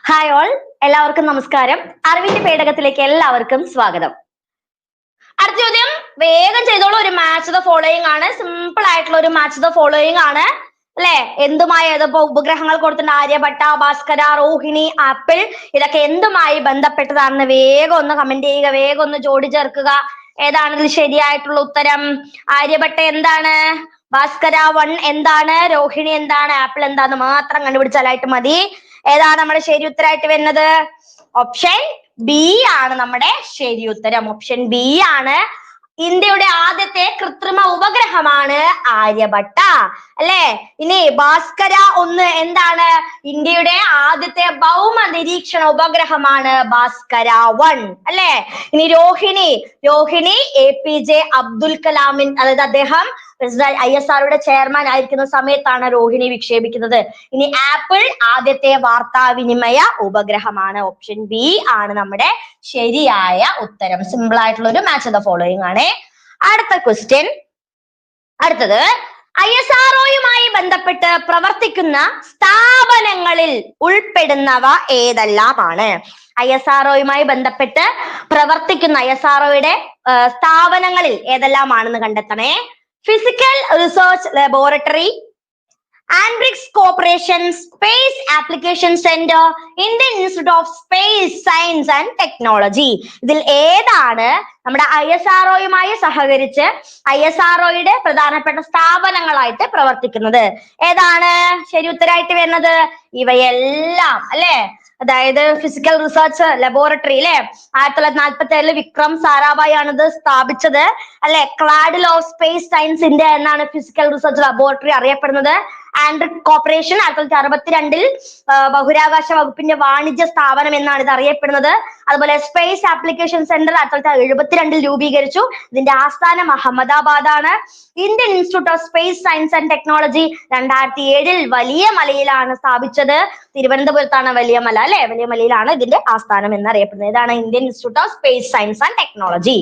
Hi all, എല്ലാവർക്കും നമസ്കാരം. അറിവിന്റെ പേടകത്തിലേക്ക് എല്ലാവർക്കും സ്വാഗതം. അടുത്ത ചോദ്യം വേഗം ചെയ്തോളൂ. ഒരു മാച്ച് ദ ഫോളോയിങ് ആണ്. സിമ്പിൾ ആയിട്ടുള്ള ഒരു മാച്ച് ദ ഫോളോയിങ് ആണ് അല്ലെ. എന്തുമായി ഇതിപ്പോ ഉപഗ്രഹങ്ങൾ കൊടുത്തിട്ടുണ്ട്? ആര്യഭട്ട, ഭാസ്കര, റോഹിണി, ആപ്പിൾ. ഇതൊക്കെ എന്തുമായി ബന്ധപ്പെട്ടതാണെന്ന് വേഗം ഒന്ന് കമന്റ് ചെയ്യുക, വേഗം ഒന്ന് ജോഡി ചേർക്കുക. ഏതാണ് ഇതിൽ ശരിയായിട്ടുള്ള ഉത്തരം? ആര്യഭട്ട എന്താണ്? ഭാസ്കര 1 എന്താണ്? രോഹിണി എന്താണ്? ആപ്പിൾ എന്താന്ന് മാത്രം കണ്ടുപിടിച്ചാലായിട്ട് മതി. ഏതാണ് നമ്മുടെ ശരി ഉത്തരമായിട്ട് വരുന്നത്? ഓപ്ഷൻ ബി ആണ് നമ്മുടെ ശരി ഉത്തരം. ഓപ്ഷൻ ബി ആണ്. ഇന്ത്യയുടെ ആദ്യത്തെ കൃത്രിമ ഉപഗ്രഹമാണ് ആര്യഭട്ട അല്ലെ. ഇനി ഭാസ്കര 1 എന്താണ്? ഇന്ത്യയുടെ ആദ്യത്തെ ഭൗമ നിരീക്ഷണ ഉപഗ്രഹമാണ് ഭാസ്കര 1 അല്ലെ. ഇനി രോഹിണി APJ അബ്ദുൽ കലാമിൻ, അതായത് അദ്ദേഹം ISROയുടെ ചെയർമാൻ ആയിരിക്കുന്ന സമയത്താണ് രോഹിണി വിക്ഷേപിക്കുന്നത്. ഇനി ആപ്പിൾ ആദ്യത്തെ വാർത്താവിനിമയ ഉപഗ്രഹമാണ്. ഓപ്ഷൻ ബി ആണ് നമ്മുടെ ശരിയായ ഉത്തരം. സിമ്പിൾ ആയിട്ടുള്ള ഒരു മാച്ച് ദ ഫോളോയിങ് ആണ്. അടുത്ത ക്വസ്റ്റ്യൻ. അടുത്തത് ISROയുമായി ബന്ധപ്പെട്ട് പ്രവർത്തിക്കുന്ന സ്ഥാപനങ്ങളിൽ ഉൾപ്പെടുന്നവ ഏതെല്ലാമാണ്? ISROയുമായി ബന്ധപ്പെട്ട് പ്രവർത്തിക്കുന്ന ISROയുടെ സ്ഥാപനങ്ങളിൽ ഏതെല്ലാമാണെന്ന് കണ്ടെത്തണേ. Physical research laboratory, Antrix corporation, space application centre, Indian institute of space science and technology. ഇതിൽ ഏതാണ് നമ്മുടെ ISROയുമായി സഹകരിച്ച് ISROയുടെ പ്രധാനപ്പെട്ട സ്ഥാപനങ്ങളായിട്ട് പ്രവർത്തിക്കുന്നത്? ഏതാണ് ശരി ഉത്തരമായിട്ട് വരുന്നത്? ഇവയെല്ലാം അല്ലെ. അതായത് ഫിസിക്കൽ റിസർച്ച് ലബോറട്ടറി അല്ലെ, 1947 വിക്രം സാരാഭായ് ആണ് ഇത് സ്ഥാപിച്ചത് അല്ലെ. ക്ലാഡിൽ ഓഫ് സ്പേസ് സയൻസ് ഇന്ത്യ എന്നാണ് ഫിസിക്കൽ റിസർച്ച് ലബോറട്ടറി അറിയപ്പെടുന്നത്. ആൻഡ്രിക്സ് കോർപ്പറേഷൻ 1962 ബഹിരാകാശ വകുപ്പിന്റെ വാണിജ്യ സ്ഥാപനം എന്നാണ് ഇത് അറിയപ്പെടുന്നത്. അതുപോലെ സ്പേസ് ആപ്ലിക്കേഷൻ സെന്റർ 1972 രൂപീകരിച്ചു. ഇതിന്റെ ആസ്ഥാനം Ahmedabad. Indian institute of space science and technology 2007 വലിയ മലയിലാണ് സ്ഥാപിച്ചത്. തിരുവനന്തപുരത്താണ് വലിയ മല അല്ലെ. വലിയ മലയിലാണ് ഇതിന്റെ ആസ്ഥാനം എന്നറിയപ്പെടുന്നത്. ഇതാണ് Indian institute of space science and technology.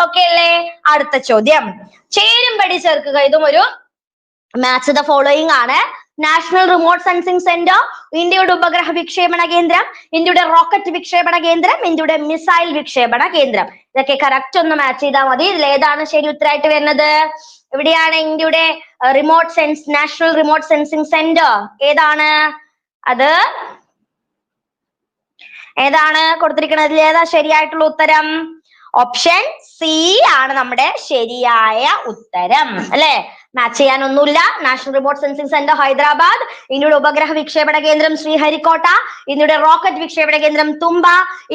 Okay അല്ലേ? അടുത്ത ചോദ്യം ചേരുംപടി ചേർക്കുക. ഇതും ഒരു മാച്ച് ദ ഫോളോയിങ് ആണ്. നാഷണൽ റിമോട്ട് സെൻസിംഗ് സെന്റർ, ഇന്ത്യയുടെ ഉപഗ്രഹ വിക്ഷേപണ കേന്ദ്രം, ഇന്ത്യയുടെ റോക്കറ്റ് വിക്ഷേപണ കേന്ദ്രം, ഇന്ത്യയുടെ മിസൈൽ വിക്ഷേപണ കേന്ദ്രം. ഇതൊക്കെ കറക്റ്റ് ഒന്ന് മാച്ച് ചെയ്താൽ മതി. ഇതിൽ ഏതാണ് ശരി ഉത്തരമായിട്ട് വരുന്നത്? എവിടെയാണ് ഇന്ത്യയുടെ നാഷണൽ റിമോട്ട് സെൻസിംഗ് സെന്റർ? ഏതാണ് അത്? ഏതാണ് കൊടുത്തിരിക്കുന്നത്? ഏതാ ശരിയായിട്ടുള്ള ഉത്തരം? ഓപ്ഷൻ സി ആണ് നമ്മുടെ ശരിയായ ഉത്തരം അല്ലെ. മാച്ച് ചെയ്യാനൊന്നുമില്ല. National remote sensing centre Hyderabad, ഇന്ത്യയുടെ ഉപഗ്രഹ വിക്ഷേപണ കേന്ദ്രം ശ്രീഹരിക്കോട്ട, ഇന്ത്യയുടെ റോക്കറ്റ് വിക്ഷേപണ കേന്ദ്രം തുമ്പ,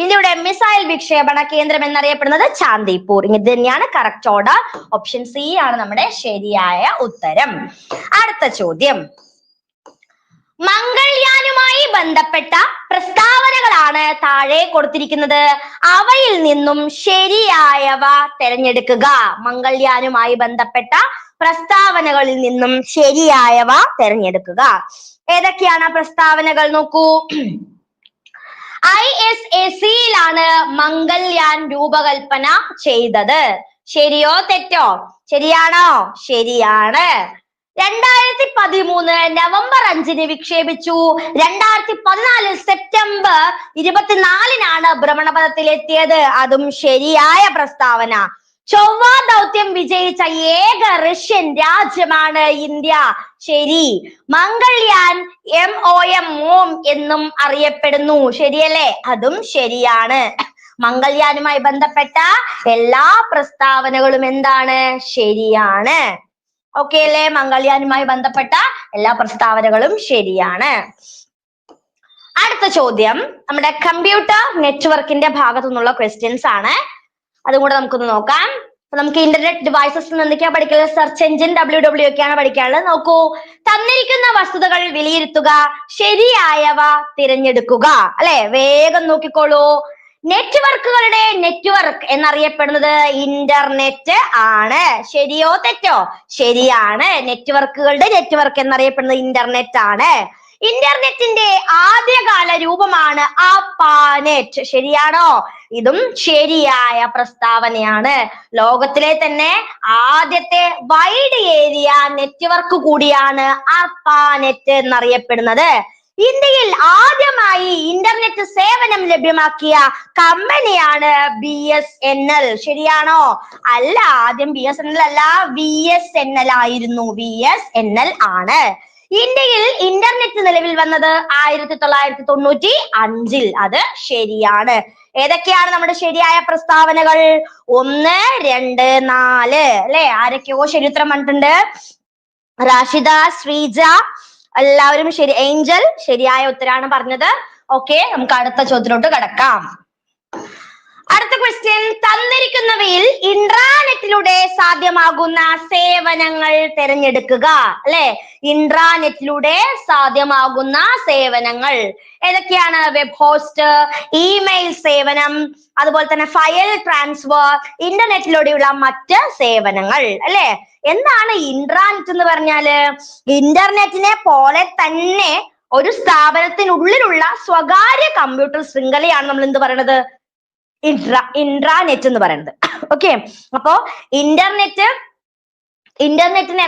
ഇന്ത്യയുടെ മിസൈൽ വിക്ഷേപണ കേന്ദ്രം എന്നറിയപ്പെടുന്നത് ചാന്ദിപൂർ. ഇത് തന്നെയാണ് കറക്റ്റ് ഓർഡർ. ഓപ്ഷൻ സി ആണ് നമ്മുടെ ശരിയായ ഉത്തരം. അടുത്ത ചോദ്യം. മംഗൾയാനുമായി ബന്ധപ്പെട്ട പ്രസ്താവനകളാണ് താഴെ കൊടുത്തിരിക്കുന്നത്. അവയിൽ നിന്നും ശരിയായവ തിരഞ്ഞെടുക്കുക. മംഗൾയാനുമായി ബന്ധപ്പെട്ട പ്രസ്താവനകളിൽ നിന്നും ശരിയായവ തിരഞ്ഞെടുക്കുക. ഏതൊക്കെയാണ് ആ പ്രസ്താവനകൾ? നോക്കൂ. ISACയിലാണ് മംഗൾയാൻ രൂപകൽപ്പന ചെയ്തത്. ശരിയോ തെറ്റോ? ശരിയാണോ? ശരിയാണ്. 2013 നവംബർ 5 വിക്ഷേപിച്ചു. 2014 സെപ്റ്റംബർ 24 ഭ്രമണപഥത്തിലെത്തിയത്. അതും ശരിയായ പ്രസ്താവന. ചൊവ്വ ദൗത്യം വിജയിച്ച ഏക റഷ്യൻ രാജ്യമാണ് ഇന്ത്യ. ശരി. മംഗൾയാൻ MOM എന്നും അറിയപ്പെടുന്നു. ശരിയല്ലേ? അതും ശരിയാണ്. മംഗൾയാനുമായി ബന്ധപ്പെട്ട എല്ലാ പ്രസ്താവനകളും എന്താണ്? ശരിയാണ്. ഓക്കെ അല്ലേ? മംഗൾയാനുമായി ബന്ധപ്പെട്ട എല്ലാ പ്രസ്താവനകളും ശരിയാണ്. അടുത്ത ചോദ്യം നമ്മുടെ കമ്പ്യൂട്ടർ നെറ്റ്വർക്കിന്റെ ഭാഗത്തു നിന്നുള്ള ക്വസ്റ്റ്യൻസ് ആണ്. അതും കൂടെ നമുക്കൊന്ന് നോക്കാം. നമുക്ക് ഇന്റർനെറ്റ് ഡിവൈസസ് എന്തൊക്കെയാ പഠിക്കുന്നത്? സെർച്ച് എഞ്ചിൻ WW ഒക്കെയാണ് പഠിക്കാനുള്ളത്. നോക്കൂ. തന്നിരിക്കുന്ന വസ്തുതകൾ വിലയിരുത്തുക, ശരിയായവ തിരഞ്ഞെടുക്കുക അല്ലെ. വേഗം നോക്കിക്കോളൂ. നെറ്റ്വർക്കുകളുടെ നെറ്റ്വർക്ക് എന്നറിയപ്പെടുന്നത് ഇന്റർനെറ്റ് ആണ്. ശരിയോ തെറ്റോ? ശരിയാണ്. നെറ്റ്വർക്കുകളുടെ നെറ്റ്വർക്ക് എന്നറിയപ്പെടുന്നത് ഇന്റർനെറ്റ് ആണ്. ഇന്റർനെറ്റിന്റെ ആദ്യകാല രൂപമാണ് ARPANET. ശരിയാണോ? ഇതും ശരിയായ പ്രസ്താവനയാണ്. ലോകത്തിലെ തന്നെ ആദ്യത്തെ വൈഡ് ഏരിയ നെറ്റ്വർക്ക് കൂടിയാണ് ARPANET എന്നറിയപ്പെടുന്നത്. ഇന്ത്യയിൽ ആദ്യമായി ഇന്റർനെറ്റ് സേവനം ലഭ്യമാക്കിയ കമ്പനിയാണ് BSNL. ശരിയാണോ? അല്ല, ആദ്യം BSNL അല്ല, VSNL ആയിരുന്നു. VSNL ആണ്. ഇന്ത്യയിൽ ഇന്റർനെറ്റ് നിലവിൽ വന്നത് 1995. അത് ശരിയാണ്. ഏതൊക്കെയാണ് നമ്മുടെ ശരിയായ പ്രസ്താവനകൾ? 1, 2, 4 അല്ലെ? ആരൊക്കെയോ ശരി ഉത്തരം പറഞ്ഞിട്ടുണ്ട്. റാഷിദ, ശ്രീജ, എല്ലാവരും ശരി. ഏഞ്ചൽ ശരിയായ ഉത്തരാണ് പറഞ്ഞത്. ഓക്കെ, നമുക്ക് അടുത്ത ചോദ്യത്തിലോട്ട് കടക്കാം. അടുത്ത ക്വസ്റ്റ്യൻ, തന്നിരിക്കുന്നവയിൽ ഇൻട്രാനെറ്റിലൂടെ സാധ്യമാകുന്ന സേവനങ്ങൾ തിരഞ്ഞെടുക്കുക. അല്ലെ? ഇൻട്രാനെറ്റിലൂടെ സാധ്യമാകുന്ന സേവനങ്ങൾ ഏതൊക്കെയാണ്? വെബ് ഹോസ്റ്റ്, ഇമെയിൽ സേവനം, അതുപോലെ തന്നെ ഫയൽ ട്രാൻസ്ഫർ, ഇന്റർനെറ്റിലൂടെയുള്ള മറ്റ് സേവനങ്ങൾ. അല്ലെ? എന്താണ് ഇൻട്രാനെറ്റ് എന്ന് പറഞ്ഞാല്? ഇന്റർനെറ്റിനെ പോലെ തന്നെ ഒരു സ്ഥാപനത്തിനുള്ളിലുള്ള സ്വകാര്യ കമ്പ്യൂട്ടർ ശൃംഖലയാണ് നമ്മൾ എന്ത് പറയണത്? ഇൻട്രാനെറ്റ് എന്ന് പറയുന്നത്. ഓക്കെ, അപ്പോ ഇന്റർനെറ്റിന്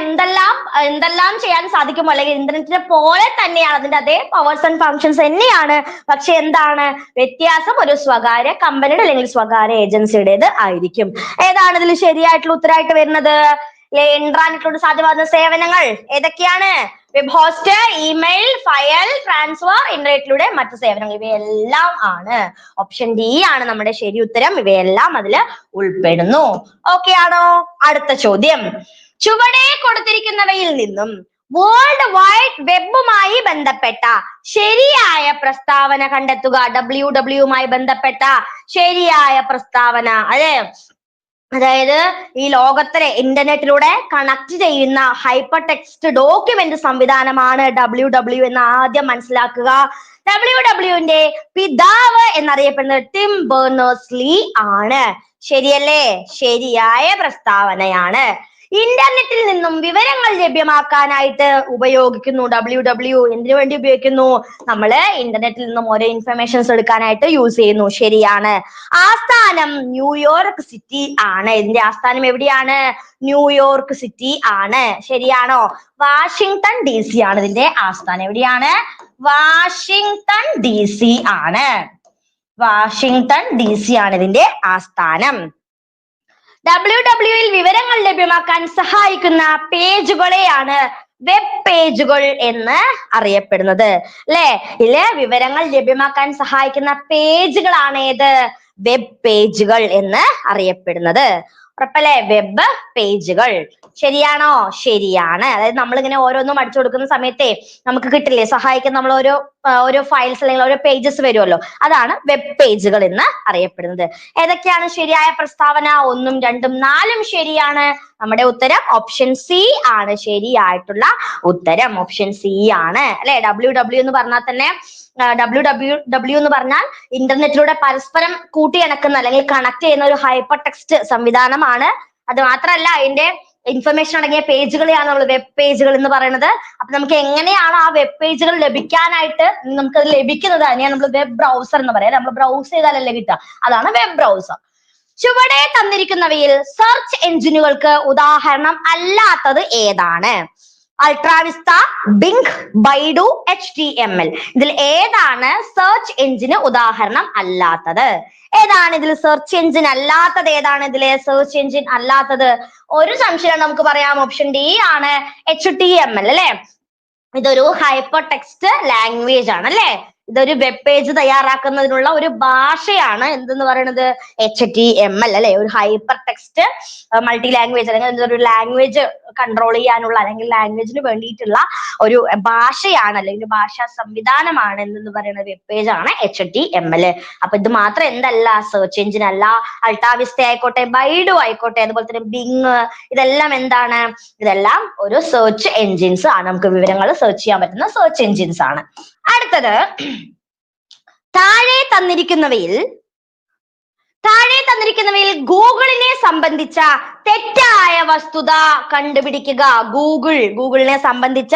എന്തെല്ലാം ചെയ്യാൻ സാധിക്കുമോ, അല്ലെങ്കിൽ ഇന്റർനെറ്റിനെ പോലെ തന്നെയാണ്, അതിന്റെ അതേ പവേഴ്സ് ആൻഡ് ഫങ്ഷൻസ് തന്നെയാണ്. പക്ഷെ എന്താണ് വ്യത്യാസം? ഒരു സ്വകാര്യ കമ്പനിയുടെ അല്ലെങ്കിൽ സ്വകാര്യ ഏജൻസിയുടേത് ആയിരിക്കും. ഏതാണ് ഇതിൽ ശരിയായിട്ടുള്ള ഉത്തരമായിട്ട് വരുന്നത്? ഇൻട്രാനെറ്റിലൂടെ സാധ്യമാകുന്ന സേവനങ്ങൾ ഏതൊക്കെയാണ്? Web host, email, file transfer, ഇന്റർനെറ്റിലൂടെ മറ്റു സേവനങ്ങൾ. ഇവയെല്ലാം ആണ്. ഓപ്ഷൻ ഡി ആണ് നമ്മുടെ ശരി ഉത്തരം. ഇവയെല്ലാം അതിൽ ഉൾപ്പെടുന്നു. ഓക്കെ ആണോ? അടുത്ത ചോദ്യം, ചുവടെ കൊടുത്തിരിക്കുന്നവയിൽ നിന്നും വേൾഡ് വൈഡ് വെബുമായി ബന്ധപ്പെട്ട ശരിയായ പ്രസ്താവന കണ്ടെത്തുക. WWയുമായി ബന്ധപ്പെട്ട ശരിയായ പ്രസ്താവന. അതായത് ഈ ലോകത്തിലെ ഇന്റർനെറ്റിലൂടെ കണക്ട് ചെയ്യുന്ന ഹൈപ്പർ ടെക്സ്റ്റ് ഡോക്യുമെന്റ് സംവിധാനമാണ് WW എന്ന് ആദ്യം മനസ്സിലാക്കുക. WWന്റെ പിതാവ് എന്നറിയപ്പെടുന്നത് ടിം ബെർണേഴ്സ്-ലീ ആണ്. ശരിയല്ലേ? ശരിയായ പ്രസ്താവനയാണ്. ഇന്റർനെറ്റിൽ നിന്നും വിവരങ്ങൾ ലഭ്യമാക്കാനായിട്ട് ഉപയോഗിക്കുന്നു WW. എന്തിനു വേണ്ടി ഉപയോഗിക്കുന്നു? നമ്മള് ഇന്റർനെറ്റിൽ നിന്നും ഓരോ ഇൻഫർമേഷൻസ് എടുക്കാനായിട്ട് യൂസ് ചെയ്യുന്നു. ശരിയാണ്. ആസ്ഥാനം ന്യൂയോർക്ക് സിറ്റി ആണ്. ഇതിന്റെ ആസ്ഥാനം എവിടെയാണ്? ന്യൂയോർക്ക് സിറ്റി ആണ്. ശരിയാണോ? വാഷിംഗ്ടൺ DC ആണ് ഇതിന്റെ ആസ്ഥാനം. എവിടെയാണ്? വാഷിംഗ്ടൺ DC ആണ്. വാഷിംഗ്ടൺ DC ആണ് ഇതിന്റെ ആസ്ഥാനം. WWയിൽ വിവരങ്ങൾ ലഭ്യമാക്കാൻ സഹായിക്കുന്ന പേജുകളെയാണ് വെബ് പേജുകൾ എന്ന് അറിയപ്പെടുന്നത്. അല്ലെ? ഇതില് വിവരങ്ങൾ ലഭ്യമാക്കാൻ സഹായിക്കുന്ന പേജുകളാണ് ഏത്? വെബ് പേജുകൾ എന്ന് അറിയപ്പെടുന്നത്. ഉറപ്പല്ലേ? വെബ് പേജുകൾ. ശരിയാണോ? ശരിയാണ്. അതായത് നമ്മളിങ്ങനെ ഓരോന്നും അടിച്ചു കൊടുക്കുന്ന സമയത്തെ നമുക്ക് കിട്ടില്ലേ, സഹായിക്കാൻ നമ്മൾ ഓരോ ഫയൽസ് അല്ലെങ്കിൽ ഓരോ പേജസ് വരുമല്ലോ, അതാണ് വെബ് പേജുകൾ എന്ന് അറിയപ്പെടുന്നത്. ഏതൊക്കെയാണ് ശരിയായ പ്രസ്താവന? 1, 2, 4 ശരിയാണ്. നമ്മുടെ ഉത്തരം ഓപ്ഷൻ സി ആണ്. ശരിയായിട്ടുള്ള ഉത്തരം ഓപ്ഷൻ സി ആണ്. അല്ലെ? WW എന്ന് പറഞ്ഞാൽ തന്നെ WW എന്ന് പറഞ്ഞാൽ ഇന്റർനെറ്റിലൂടെ പരസ്പരം കൂട്ടിയിണക്കുന്ന അല്ലെങ്കിൽ കണക്ട് ചെയ്യുന്ന ഒരു ഹൈപ്പർ ടെക്സ്റ്റ് സംവിധാനമാണ്. അത് മാത്രമല്ല, അതിന്റെ ഇൻഫർമേഷൻ അടങ്ങിയ പേജുകളെയാണ് നമ്മൾ വെബ് പേജുകൾ എന്ന് പറയുന്നത്. അപ്പൊ നമുക്ക് എങ്ങനെയാണ് ആ വെബ് പേജുകൾ ലഭിക്കാനായിട്ട് നമുക്കത് ലഭിക്കുന്നത്? അതിനെയാണ് നമ്മൾ വെബ് ബ്രൗസർ എന്ന് പറയാം. നമ്മൾ ബ്രൗസ് ചെയ്താലല്ലേ കിട്ടുക, അതാണ് വെബ് ബ്രൗസർ. ചുവടെ തന്നിരിക്കുന്നവയിൽ സെർച്ച് എഞ്ചിനുകൾക്ക് ഉദാഹരണം അല്ലാത്തത് ഏതാണ്? അൾട്രാവിസ്റ്റ, ബിങ്, ബൈഡു, HTML. ഇതിൽ ഏതാണ് സെർച്ച് എഞ്ചിന് ഉദാഹരണം അല്ലാത്തത്? ഏതാണ് ഇതിൽ സെർച്ച് എഞ്ചിൻ അല്ലാത്തത്? ഏതാണ് ഇതിലെ സെർച്ച് എഞ്ചിൻ അല്ലാത്തത്? ഒരു സംശയം നമുക്ക് പറയാം, ഓപ്ഷൻ ഡി ആണ് HTML. അല്ലെ? ഇതൊരു ഹൈപ്പർ ടെക്സ്റ്റ് ലാംഗ്വേജ് ആണ്. അല്ലെ? ഇതൊരു വെബ് പേജ് തയ്യാറാക്കുന്നതിനുള്ള ഒരു ഭാഷയാണ് എന്തെന്ന് പറയുന്നത്? HTML. അല്ലെ? ഒരു ഹൈപ്പർ ടെക്സ്റ്റ് മൾട്ടി ലാംഗ്വേജ് അല്ലെങ്കിൽ ഒരു ലാംഗ്വേജ് കൺട്രോൾ ചെയ്യാനുള്ള അല്ലെങ്കിൽ ലാംഗ്വേജിന് വേണ്ടിയിട്ടുള്ള ഒരു ഭാഷയാണ് അല്ലെങ്കിൽ ഭാഷാ സംവിധാനമാണ് എന്തെന്ന് പറയുന്ന വെബ് പേജ് ആണ് HTML. അപ്പൊ ഇത് മാത്രം എന്തല്ല? സെർച്ച് എഞ്ചിൻ അല്ല. അൾട്ടാവിസ്റ്റ ആയിക്കോട്ടെ, ബൈഡു ആയിക്കോട്ടെ, അതുപോലെ തന്നെ ബിങ്, ഇതെല്ലാം എന്താണ്? ഇതെല്ലാം ഒരു സെർച്ച് എഞ്ചിൻസ് ആണ്. നമുക്ക് വിവരങ്ങൾ സെർച്ച് ചെയ്യാൻ പറ്റുന്ന സെർച്ച് എഞ്ചിൻസ് ആണ്. അടുത്തത്, താഴെ തന്നിരിക്കുന്നവയിൽ ഗൂഗിളിനെ സംബന്ധിച്ച തെറ്റായ വസ്തുത കണ്ടുപിടിക്കുക. ഗൂഗിളിനെ സംബന്ധിച്ച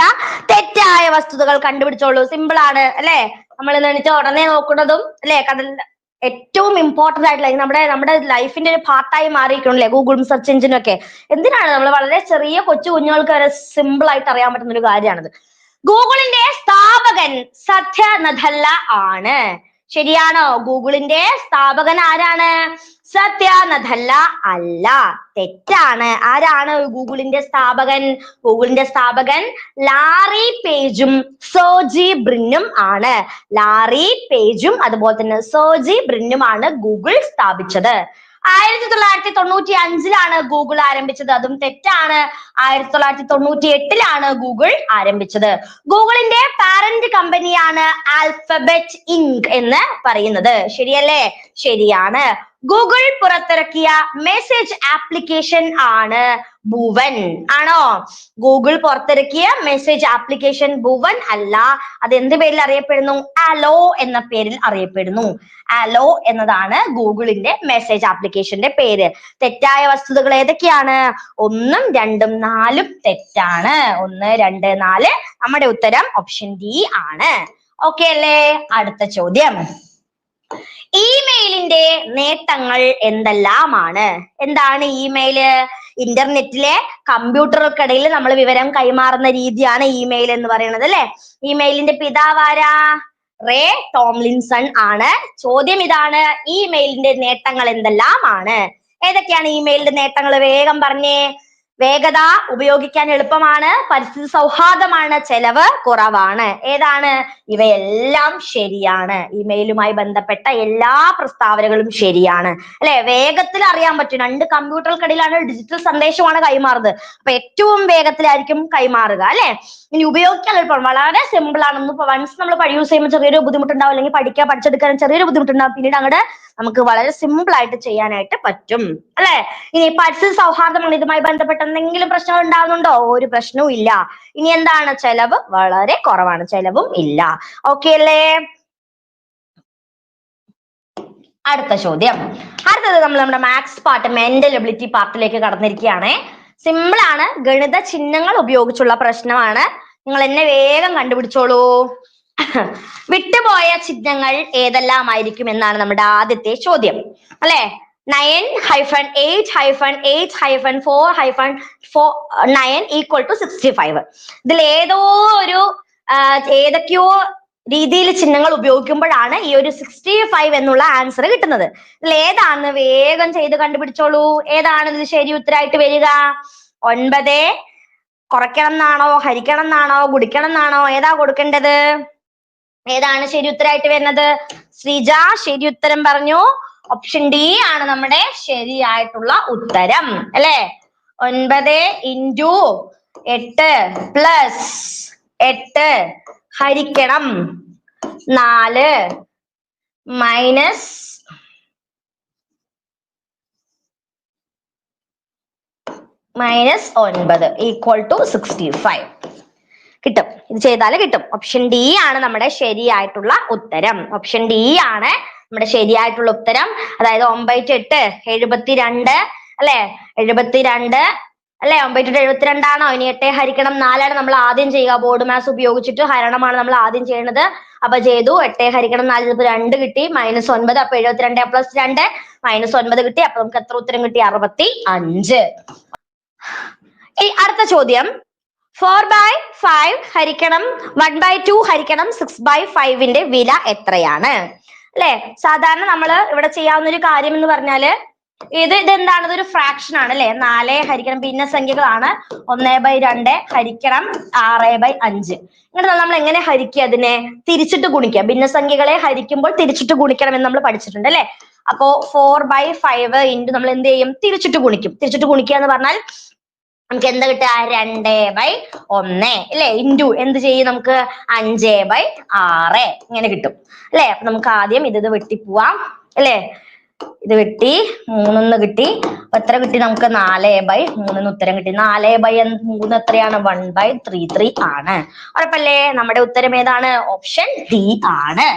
തെറ്റായ വസ്തുതകൾ കണ്ടുപിടിച്ചോളൂ. സിമ്പിൾ ആണ്. അല്ലെ? നമ്മൾ ഉടനെ നോക്കുന്നതും അല്ലെ ഏറ്റവും ഇമ്പോർട്ടന്റ് ആയിട്ടുള്ള നമ്മുടെ ലൈഫിന്റെ ഒരു പാർട്ടായി മാറിയിരിക്കണല്ലേ ഗൂഗിളും സെർച്ച് എഞ്ചിനും ഒക്കെ. എന്തിനാണ്? നമ്മൾ വളരെ ചെറിയ കൊച്ചു കുഞ്ഞുങ്ങൾക്ക് വരെ സിമ്പിൾ ആയിട്ട് അറിയാൻ പറ്റുന്ന ഒരു കാര്യമാണിത്. ഗൂഗിളിന്റെ സ്ഥാപകൻ സത്യ നദല്ല ആണ്. ശരിയാണോ? ഗൂഗിളിന്റെ സ്ഥാപകൻ ആരാണ്? സത്യ നദല്ല അല്ല, തെറ്റാണ്. ആരാണ് ഗൂഗിളിന്റെ സ്ഥാപകൻ? ഗൂഗിളിന്റെ സ്ഥാപകൻ ലാറി പേജും സെർജി ബ്രിന്നും ആണ്. ലാറി പേജും അതുപോലെ തന്നെ സെർജി ബ്രിന്നുമാണ് ഗൂഗിൾ സ്ഥാപിച്ചത്. 1995 ഗൂഗിൾ ആരംഭിച്ചത്. അതും തെറ്റാണ്. 1998 ഗൂഗിൾ ആരംഭിച്ചത്. ഗൂഗിളിന്റെ പാരന്റ് കമ്പനിയാണ് ആൽഫബറ്റ് ഇങ്ക് എന്ന് പറയുന്നത്. ശരിയല്ലേ? ശരിയാണ്. ഗൂഗിൾ പുറത്തിറക്കിയ മെസ്സേജ് ആപ്ലിക്കേഷൻ ആണ് ഭുവൻ. ആണോ? ഗൂഗിൾ പുറത്തിറക്കിയ മെസ്സേജ് ആപ്ലിക്കേഷൻ ഭുവൻ അല്ല. അത് എന്ത് പേരിൽ അറിയപ്പെടുന്നു? അലോ എന്ന പേരിൽ അറിയപ്പെടുന്നു. അലോ എന്നതാണ് ഗൂഗിളിന്റെ മെസ്സേജ് ആപ്ലിക്കേഷന്റെ പേര്. തെറ്റായ വസ്തുതകൾ ഏതൊക്കെയാണ്? 1, 2, 4 തെറ്റാണ്. 1, 2, 4. നമ്മുടെ ഉത്തരം ഓപ്ഷൻ ഡി ആണ്. ഓക്കെ അല്ലേ? അടുത്ത ചോദ്യം. ഇമെയിലിന്റെ നേട്ടങ്ങൾ എന്തെല്ലാമാണ്? എന്താണ് ഇമെയില്? ഇന്റർനെറ്റിലെ കമ്പ്യൂട്ടറുകൾക്കിടയിൽ നമ്മൾ വിവരം കൈമാറുന്ന രീതിയാണ് ഇമെയിൽ എന്ന് പറയുന്നത്, അല്ലെ? ഇമെയിലിന്റെ പിതാവാരാ? റേ ടോംലിൻസൺ ആണ്. ചോദ്യം ഇതാണ്, ഇമെയിലിന്റെ നേട്ടങ്ങൾ എന്തെല്ലാമാണ്? ഏതൊക്കെയാണ് ഇമെയിലിന്റെ നേട്ടങ്ങൾ? വേഗം പറഞ്ഞേ. വേഗത, ഉപയോഗിക്കാൻ എളുപ്പമാണ്, പരിസ്ഥിതി സൗഹാർദ്ദമാണ്, ചെലവ് കുറവാണ്. ഏതാണ്? ഇവയെല്ലാം ശരിയാണ്. ഇമെയിലുമായി ബന്ധപ്പെട്ട എല്ലാ പ്രസ്താവനകളും ശരിയാണ്, അല്ലെ? വേഗത്തിൽ അറിയാൻ പറ്റും. 2 കമ്പ്യൂട്ടറുകൾക്കിടയിലാണ് ഡിജിറ്റൽ സന്ദേശമാണ് കൈമാറുന്നത്. അപ്പൊ ഏറ്റവും വേഗത്തിലായിരിക്കും കൈമാറുക, അല്ലെ? ഇനി ഉപയോഗിക്കാൻ എളുപ്പമാണ്, വളരെ സിമ്പിൾ ആണ്. വൺസ് നമ്മൾ യൂസ് ചെയ്യുമ്പോൾ ചെറിയൊരു ബുദ്ധിമുട്ടുണ്ടാവും, അല്ലെങ്കിൽ പഠിച്ചെടുക്കാൻ ചെറിയൊരു ബുദ്ധിമുട്ടുണ്ടാവും. പിന്നീട് അങ്ങോട്ട് നമുക്ക് വളരെ സിമ്പിൾ ആയിട്ട് ചെയ്യാനായിട്ട് പറ്റും, അല്ലെ? ഇനി പരിസ്ഥിതി സൗഹാർദ്ദമാണ്. ഇതുമായി ബന്ധപ്പെട്ട എന്തെങ്കിലും പ്രശ്നങ്ങൾ ഉണ്ടാകുന്നുണ്ടോ? ഒരു പ്രശ്നവും ഇല്ല. ഇനി എന്താണ്? ചെലവ് വളരെ കുറവാണ്, ചെലവും ഇല്ല. ഓക്കെ അല്ലേ? അടുത്ത ചോദ്യം. അടുത്തത് നമ്മൾ നമ്മുടെ മാത്സ് പാർട്ട്, മെന്റൽ എബിലിറ്റി പാർട്ടിലേക്ക് കടന്നിരിക്കുകയാണ്. സിമ്പിൾ ആണ്, ഗണിത ചിഹ്നങ്ങൾ ഉപയോഗിച്ചുള്ള പ്രശ്നമാണ്. നിങ്ങൾ എന്നെ വേഗം കണ്ടുപിടിച്ചോളൂ. വിട്ടുപോയ ചിഹ്നങ്ങൾ ഏതെല്ലാമായിരിക്കും എന്നാണ് നമ്മുടെ ആദ്യത്തെ ചോദ്യം, അല്ലെ? 9-8-8-4-4-9 = 65. ഇതിൽ ഏതൊക്കെയോ രീതിയിൽ ചിഹ്നങ്ങൾ ഉപയോഗിക്കുമ്പോഴാണ് ഈ ഒരു 65 എന്നുള്ള ആൻസർ കിട്ടുന്നത്. ഇതിൽ ഏതാണെന്ന് വേഗം ചെയ്ത് കണ്ടുപിടിച്ചോളൂ. ഏതാണ് ഇതിൽ ശരി ഉത്തരമായിട്ട് വരിക? 9 കുറയ്ക്കണം എന്നാണോ, ഹരിക്കണം എന്നാണോ, ഗുണിക്കണം എന്നാണോ? ഏതാ കൊടുക്കേണ്ടത്? ഏതാണ് ശരി ഉത്തരമായിട്ട് വരുന്നത്? ശ്രീജ ശരി ഉത്തരം പറഞ്ഞു. ഓപ്ഷൻ ഡി ആണ് നമ്മുടെ ശരിയായിട്ടുള്ള ഉത്തരം, അല്ലെ? 9 × 8 + 8 ഹരിക്കണം 4 -9 = 65 കിട്ടും. ഇത് ചെയ്താൽ കിട്ടും. ഓപ്ഷൻ ഡി ആണ് നമ്മുടെ ശരിയായിട്ടുള്ള ഉത്തരം. ഓപ്ഷൻ ഡി ആണ് നമ്മുടെ ശരിയായിട്ടുള്ള ഉത്തരം. അതായത് 9-8 72, അല്ലെ? 72, അല്ലെ? 9-8 72 ആണോ? ഇനി 8 ഹരിക്കണം 4 ആണ് നമ്മൾ ആദ്യം ചെയ്യുക. ബോർഡ് മാത്സ് ഉപയോഗിച്ചിട്ട് ഹരണമാണ് നമ്മൾ ആദ്യം ചെയ്യുന്നത്. അപ്പൊ ചെയ്തു. 8 ഹരിക്കണം 4 2 കിട്ടി, -9. അപ്പൊ 72 + 2 -9 കിട്ടി. അപ്പൊ നമുക്ക് എത്ര ഉത്തരം കിട്ടി? 65. അടുത്ത ചോദ്യം. 4/5 ഹരിക്കണം 1/2 ഹരിക്കണം 6/5 വില എത്രയാണ്? അല്ലെ? സാധാരണ നമ്മൾ ഇവിടെ ചെയ്യാവുന്ന ഒരു കാര്യം എന്ന് പറഞ്ഞാല് ഇതെന്താണ്? ഇതൊരു ഫ്രാക്ഷൻ ആണ്, അല്ലെ? 4 ഹരിക്കണം ഭിന്നസംഖ്യകളാണ്. 1/2 ഹരിക്കണം 6/5. ഇങ്ങനെ നമ്മൾ എങ്ങനെ ഹരിക്കുക? അതിനെ തിരിച്ചിട്ട് ഗുണിക്കുക. ഭിന്നസംഖ്യകളെ ഹരിക്കുമ്പോൾ തിരിച്ചിട്ട് ഗുണിക്കണം എന്ന് നമ്മൾ പഠിച്ചിട്ടുണ്ട്, അല്ലെ? അപ്പോ 4/5 × നമ്മൾ എന്ത് ചെയ്യും? തിരിച്ചിട്ട് ഗുണിക്കും. തിരിച്ചിട്ട് ഗുണിക്കുക എന്ന് പറഞ്ഞാൽ നമുക്ക് എന്താ കിട്ടുക? 2/1, അല്ലെ? ഇൻറ്റു എന്ത് ചെയ്യും? നമുക്ക് 5/6 ഇങ്ങനെ കിട്ടും, അല്ലെ? അപ്പൊ നമുക്ക് ആദ്യം ഇത് വെട്ടിപ്പോവാം, അല്ലെ? ഇത് വെട്ടി 3 കിട്ടി. അപ്പൊ എത്ര കിട്ടി നമുക്ക്? 4/3 ഉത്തരം കിട്ടി. 4/3 എത്രയാണ്? 1/33 ആണ്. ഉറപ്പല്ലേ? നമ്മുടെ ഉത്തരം ഏതാണ്? ഓപ്ഷൻ ഡി ആണ്.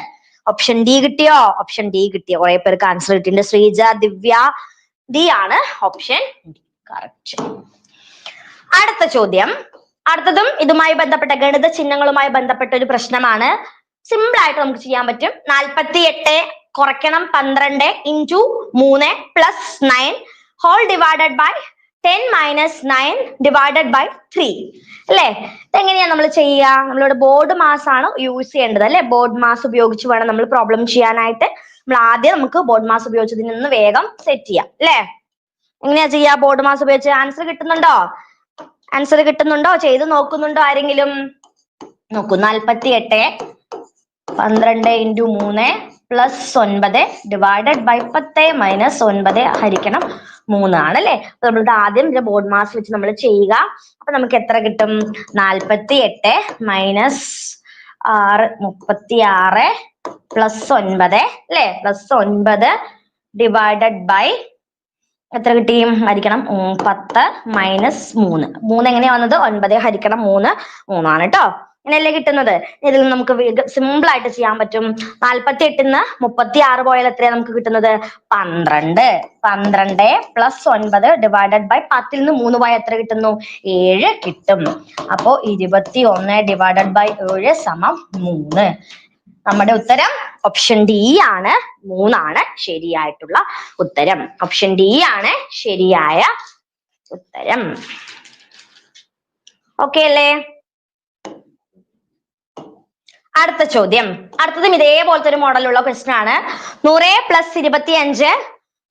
ഓപ്ഷൻ ഡി കിട്ടിയോ? ഓപ്ഷൻ ഡി കിട്ടിയോ? കുറെ പേർക്ക് ആൻസർ കിട്ടിയിട്ടുണ്ട്. ശ്രീജ, ദിവ്യ, ഡി ആണ് ഓപ്ഷൻ ഡി. കറക്റ്റ്. അടുത്ത ചോദ്യം. അടുത്തതും ഇതുമായി ബന്ധപ്പെട്ട ഗണിത ചിഹ്നങ്ങളുമായി ബന്ധപ്പെട്ട ഒരു പ്രശ്നമാണ്. സിമ്പിൾ ആയിട്ട് നമുക്ക് ചെയ്യാൻ പറ്റും. 48 കുറയ്ക്കണം 12 × 3 + 9 /10 10 മൈനസ് 9 ഡിവൈഡഡ് ബൈ 3 അല്ലേ? ഇതെങ്ങനെയാ നമ്മൾ ചെയ്യുക? നമ്മളിവിടെ ബോർഡ് മാസ് ആണ് യൂസ് ചെയ്യേണ്ടത് അല്ലെ? ബോർഡ് മാസ് ഉപയോഗിച്ച് വേണം നമ്മൾ പ്രോബ്ലം ചെയ്യാനായിട്ട്. നമ്മൾ ആദ്യം നമുക്ക് ബോർഡ് മാസ് ഉപയോഗിച്ചതിൽ നിന്ന് വേഗം സെറ്റ് ചെയ്യാം അല്ലെ? എങ്ങനെയാ ചെയ്യാ? ബോർഡ് മാസ് ഉപയോഗിച്ച് ആൻസർ കിട്ടുന്നുണ്ടോ? ആൻസർ കിട്ടുന്നുണ്ടോ? ചെയ്ത് നോക്കുന്നുണ്ടോ ആരെങ്കിലും? നോക്കൂ, 48 12 into 3 plus 9 divided by 10 minus 9 ഹരിക്കണം 3 ആണ് അല്ലെ? നമ്മളുടെ ആദ്യം ബോർഡ് മാസ് വെച്ച് നമ്മൾ ചെയ്യുക. അപ്പൊ നമുക്ക് എത്ര കിട്ടും? 48 മൈനസ് 6 36 പ്ലസ് 9 അല്ലെ? പ്ലസ് 9 ഡിവൈഡഡ് ബൈ എത്ര കിട്ടിയും? ഹരിക്കണം 10 മൈനസ് 3 എങ്ങനെയാ വന്നത്? 9 ഹരിക്കണം 3 ആണ് കേട്ടോ. ഇങ്ങനെയല്ലേ കിട്ടുന്നത്? ഇതിൽ നമുക്ക് സിമ്പിൾ ആയിട്ട് ചെയ്യാൻ പറ്റും. 48ന്ന് 36 പോയാൽ എത്രയാ നമുക്ക് കിട്ടുന്നത്? 12 12 പ്ലസ് 9 ഡിവൈഡഡ് ബൈ 10ൽ നിന്ന് 3 പോയാൽ എത്ര കിട്ടുന്നു? 7 കിട്ടും. അപ്പോ 21 ഡിവൈഡഡ് ബൈ 7 സമം 3. നമ്മുടെ ഉത്തരം ഓപ്ഷൻ ഡി ആണ്. 3 ആണ് ശരിയായിട്ടുള്ള ഉത്തരം. ഓപ്ഷൻ ഡി ആണ് ശരിയായ ഉത്തരം. ഓക്കെ അല്ലേ? അടുത്ത ചോദ്യം. അടുത്തതും ഇതേപോലത്തെ ഒരു മോഡലുള്ള ക്വസ്റ്റ്യൻ ആണ്. 100 plus 25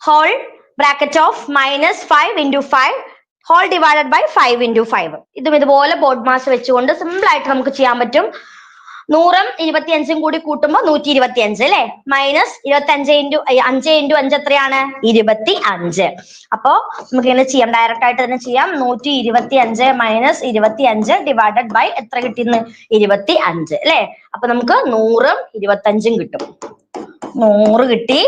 whole bracket of minus 5 into 5 whole divided by 5 into 5. ഇതും ഇതുപോലെ ബോർഡ് മാസ് വെച്ചുകൊണ്ട് സിമ്പിൾ ആയിട്ട് നമുക്ക് ചെയ്യാൻ പറ്റും. 100ഉം 25ഉം കൂടി കൂട്ടുമ്പോൾ 125 അല്ലെ? മൈനസ് 25 ഇൻറ്റു 5 ഇൻറ്റു 5 എത്രയാണ്? 25. അപ്പോ നമുക്ക് ഇങ്ങനെ ചെയ്യാം, ഡയറക്റ്റ് ആയിട്ട് തന്നെ ചെയ്യാം. 125 മൈനസ് 25 ഡിവൈഡഡ് ബൈ എത്ര കിട്ടിയെന്ന്? 25 അല്ലെ? അപ്പൊ നമുക്ക് 100ഉം 25ഉം കിട്ടും. 100 കിട്ടി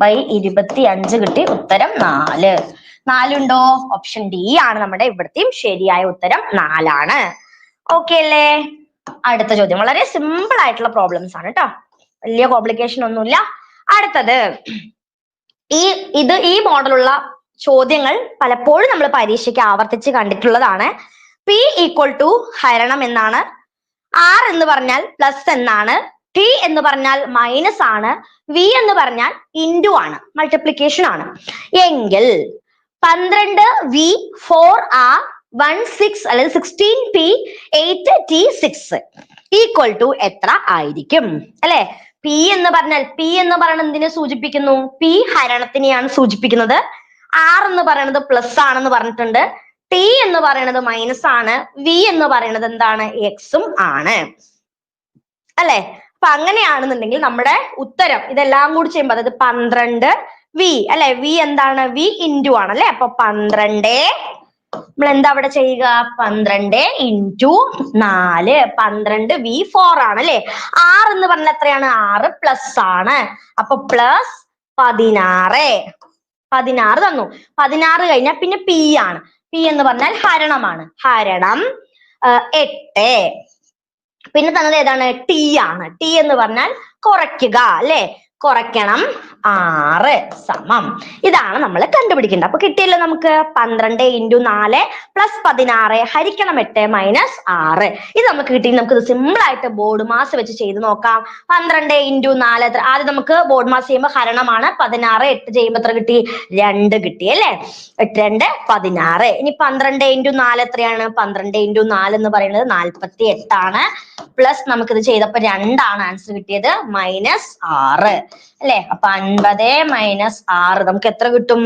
ബൈ 25 കിട്ടി. ഉത്തരം 4. 4 ഉണ്ടോ? ഓപ്ഷൻ ഡി ആണ് നമ്മുടെ ഇവിടത്തെയും ശരിയായ ഉത്തരം 4 ആണ്. ഓക്കെ അല്ലേ? അടുത്ത ചോദ്യം വളരെ സിമ്പിൾ ആയിട്ടുള്ള പ്രോബ്ലംസ് ആണ് കേട്ടോ. വലിയ കോംപ്ലിക്കേഷൻ ഒന്നുമില്ല. അടുത്തത് ഈ മോഡലുള്ള ചോദ്യങ്ങൾ പലപ്പോഴും നമ്മൾ പരീക്ഷയ്ക്ക് ആവർത്തിച്ച് കണ്ടിട്ടുള്ളതാണ്. P ഈക്വൽ ടു ഹരണം എന്നാണ്. R എന്ന് പറഞ്ഞാൽ പ്ലസ് എന്നാണ്. T എന്ന് പറഞ്ഞാൽ മൈനസ് ആണ്. V എന്ന് പറഞ്ഞാൽ ഇൻറ്റു ആണ്, മൾട്ടിപ്ലിക്കേഷൻ ആണ്. എങ്കിൽ 12V 4R 16 അല്ലെങ്കിൽ 16P 8T6 ഈക്വൽ ടു എത്ര ആയിരിക്കും അല്ലെ? P എന്ന് പറഞ്ഞാൽ എന്തിനെ സൂചിപ്പിക്കുന്നു? P ഹരണത്തിനെയാണ് സൂചിപ്പിക്കുന്നത്. R എന്ന് പറയുന്നത് പ്ലസ് ആണെന്ന് പറഞ്ഞിട്ടുണ്ട്. T എന്ന് പറയുന്നത് മൈനസ് ആണ്. V എന്ന് പറയുന്നത് എന്താണ്? എക്സും ആണ് അല്ലെ? അപ്പൊ അങ്ങനെയാണെന്നുണ്ടെങ്കിൽ നമ്മുടെ ഉത്തരം ഇതെല്ലാം കൂടി ചെയ്യുമ്പോൾ അതായത് 12V അല്ലെ? V എന്താണ്? V ഇൻറ്റു ആണ് അല്ലെ? അപ്പൊ 12 നമ്മൾ എന്താ അവിടെ ചെയ്യുക? 12 ഇൻറ്റു 4 12V 4 ആണ് അല്ലെ? R എന്ന് പറഞ്ഞാൽ എത്രയാണ്? R പ്ലസ് ആണ്. അപ്പൊ പ്ലസ് 16 തന്നു. 16 കഴിഞ്ഞാൽ പിന്നെ P ആണ്. P എന്ന് പറഞ്ഞാൽ ഹരണമാണ്. ഹരണം 8. പിന്നെ തന്നത് ഏതാണ്? T ആണ്. T എന്ന് പറഞ്ഞാൽ കുറയ്ക്കുക അല്ലെ? കുറയ്ക്കണം 6 സമം. ഇതാണ് നമ്മൾ കണ്ടുപിടിക്കേണ്ടത്. അപ്പൊ കിട്ടിയല്ലോ നമുക്ക് 12 ഇൻറ്റു 4 പ്ലസ് 16 ഹരിക്കണം 8 മൈനസ് 6. ഇത് നമുക്ക് കിട്ടി. നമുക്ക് ഇത് സിമ്പിൾ ആയിട്ട് ബോർഡ് മാസ് വെച്ച് ചെയ്ത് നോക്കാം. 12 ഇൻറ്റു 4 എത്ര? ആദ്യം നമുക്ക് ബോർഡ് മാസ് ചെയ്യുമ്പോൾ ഹരണമാണ്. 16 8 ചെയ്യുമ്പോൾ എത്ര കിട്ടി? 2 കിട്ടി അല്ലെ? 8 2 16. ഇനി 12 ഇൻറ്റു 4 എത്രയാണ്? 12 ഇൻറ്റു 4 എന്ന് പറയുന്നത് 48 ആണ്. പ്ലസ് നമുക്കിത് ചെയ്തപ്പോ 2 ആണ് ആൻസർ കിട്ടിയത്. മൈനസ് 6 അല്ലെ? അപ്പൊ 50 മൈനസ് 6 നമുക്ക് എത്ര കിട്ടും?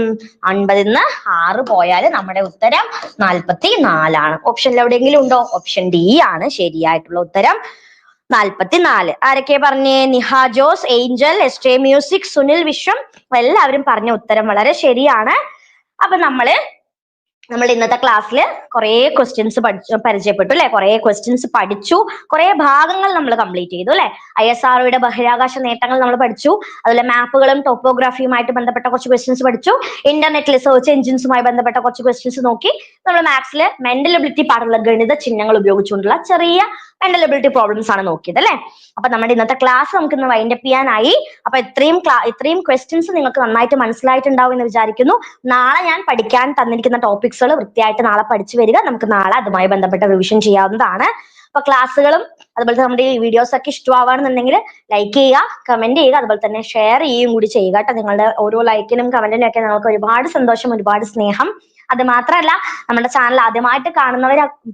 50ന്ന് 6 പോയാൽ നമ്മുടെ ഉത്തരം 44 ആണ്. ഓപ്ഷനിൽ എവിടെയെങ്കിലും ഉണ്ടോ? ഓപ്ഷൻ ഡി ആണ് ശരിയായിട്ടുള്ള ഉത്തരം 44. ആരൊക്കെ പറഞ്ഞേ? Niha Jose, Angel, S music, Sunil Viswam എല്ലാവരും പറഞ്ഞ ഉത്തരം വളരെ ശരിയാണ്. അപ്പൊ നമ്മൾ ഇന്നത്തെ ക്ലാസ്സിൽ കുറെ ക്വസ്റ്റ്യൻസ് പരിചയപ്പെട്ടു അല്ലെ? കുറെ ക്വസ്റ്റ്യൻസ് പഠിച്ചു. കുറെ ഭാഗങ്ങൾ നമ്മൾ കംപ്ലീറ്റ് ചെയ്തു അല്ലെ? ISROയുടെ ബഹിരാകാശ നേട്ടങ്ങൾ നമ്മൾ പഠിച്ചു. അതുപോലെ മാപ്പുകളും ടോപ്പോഗ്രാഫിയുമായിട്ട് ബന്ധപ്പെട്ട കുറച്ച് ക്വസ്റ്റ്യൻസ് പഠിച്ചു. ഇന്റർനെറ്റിൽ സെർച്ച് എഞ്ചിൻസുമായി ബന്ധപ്പെട്ട കുറച്ച് ക്വസ്റ്റ്യൻസ് നോക്കി. നമ്മൾ മാത്സിൽ മെന്റൽ എബിലിറ്റി പാടുള്ള ഗണിത ചിഹ്നങ്ങൾ ഉപയോഗിച്ചുകൊണ്ടുള്ള ചെറിയ മെന്റൽ എബിലിറ്റി പ്രോബ്ലംസ് ആണ് നോക്കിയത് അല്ലെ? അപ്പൊ നമ്മുടെ ഇന്നത്തെ ക്ലാസ് നമുക്ക് ഇന്ന് വൈൻഡ് അപ്പ് ചെയ്യാനായി. അപ്പൊ ഇത്രയും ക്വസ്റ്റ്യൻസ് നിങ്ങൾക്ക് നന്നായിട്ട് മനസ്സിലായിട്ടുണ്ടാവും എന്ന് വിചാരിക്കുന്നു. നാളെ ഞാൻ പഠിക്കാൻ തന്നിരിക്കുന്ന ടോപ്പിക്സുകൾ വൃത്തിയായിട്ട് നാളെ പഠിച്ചു വരിക. നമുക്ക് നാളെ അതുമായി ബന്ധപ്പെട്ട റിവിഷൻ ചെയ്യാവുന്നതാണ്. അപ്പൊ ക്ലാസ്സുകളും അതുപോലെ നമ്മുടെ ഈ വീഡിയോസ് ഒക്കെ ഇഷ്ടമാവാണെന്നുണ്ടെങ്കിൽ ലൈക്ക് ചെയ്യുക, കമന്റ് ചെയ്യുക, അതുപോലെ തന്നെ ഷെയർ ചെയ്യുകയും കൂടി ചെയ്യുക കേട്ടോ. നിങ്ങളുടെ ഓരോ ലൈക്കിനും കമന്റിനും ഒക്കെ നമുക്ക് ഒരുപാട് സന്തോഷം, ഒരുപാട് സ്നേഹം അത് മാത്രമല്ല നമ്മുടെ ചാനൽ ആദ്യമായിട്ട്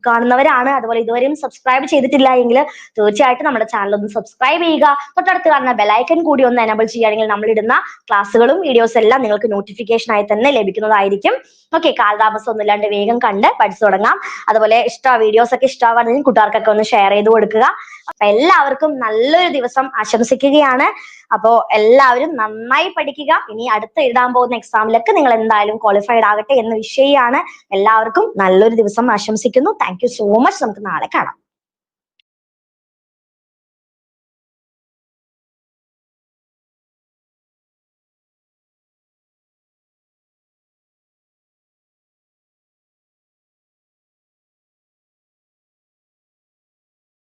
കാണുന്നവരാണ്, അതുപോലെ ഇതുവരെയും സബ്സ്ക്രൈബ് ചെയ്തിട്ടില്ല എങ്കിൽ തീർച്ചയായിട്ടും നമ്മുടെ ചാനൽ ഒന്ന് സബ്സ്ക്രൈബ് ചെയ്യുക. തൊട്ടടുത്ത് കാണുന്ന ബെലൈക്കൺ കൂടി ഒന്ന് എനേബിൾ ചെയ്യുകയാണെങ്കിൽ നമ്മളിടുന്ന ക്ലാസ്സുകളും വീഡിയോസ് എല്ലാം നിങ്ങൾക്ക് നോട്ടിഫിക്കേഷൻ ആയി തന്നെ ലഭിക്കുന്നതായിരിക്കും. ഓക്കെ, കാലതാമസം ഒന്നുമില്ലാണ്ട് വേഗം കണ്ട് പഠിച്ചു തുടങ്ങാം. അതുപോലെ വീഡിയോസ് ഒക്കെ ഇഷ്ടമാകുകയാണെങ്കിൽ കൂട്ടുകാർക്കൊക്കെ ഒന്ന് ഷെയർ ചെയ്ത് കൊടുക്കുക. അപ്പൊ എല്ലാവർക്കും നല്ലൊരു ദിവസം ആശംസിക്കുകയാണ്. അപ്പോ എല്ലാവരും നന്നായി പഠിക്കുക. ഇനി അടുത്ത് എഴുതാൻ പോകുന്ന എക്സാമിലൊക്കെ നിങ്ങൾ എന്തായാലും ക്വാളിഫൈഡ് ആകട്ടെ എന്ന് വിഷയമാണ്. എല്ലാവർക്കും നല്ലൊരു ദിവസം ആശംസിക്കുന്നു. Thank you so much. നമുക്ക് നാളെ കാണാം.